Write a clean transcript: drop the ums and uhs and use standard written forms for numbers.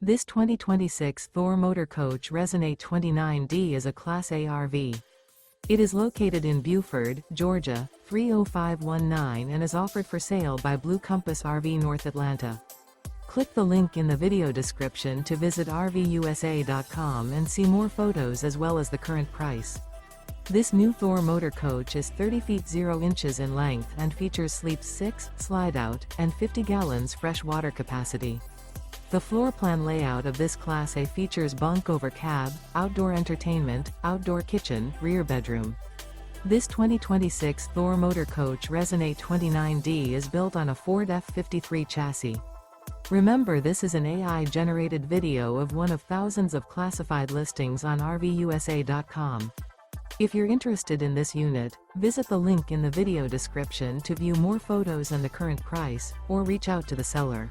This 2026 Thor Motor Coach Resonate 29D is a Class A RV. It is located in Buford, Georgia, 30519 and is offered for sale by Blue Compass RV North Atlanta. Click the link in the video description to visit RVUSA.com and see more photos as well as the current price. This new Thor Motor Coach is 30 feet 0 inches in length and features sleep 6, slide-out, and 50 gallons fresh water capacity. The floor plan layout of this Class A features bunk over cab, outdoor entertainment, outdoor kitchen, rear bedroom. This 2026 Thor Motor Coach Resonate 29D is built on a Ford F-53 chassis. Remember, this is an AI-generated video of one of thousands of classified listings on RVUSA.com. If you're interested in this unit, visit the link in the video description to view more photos and the current price, or reach out to the seller.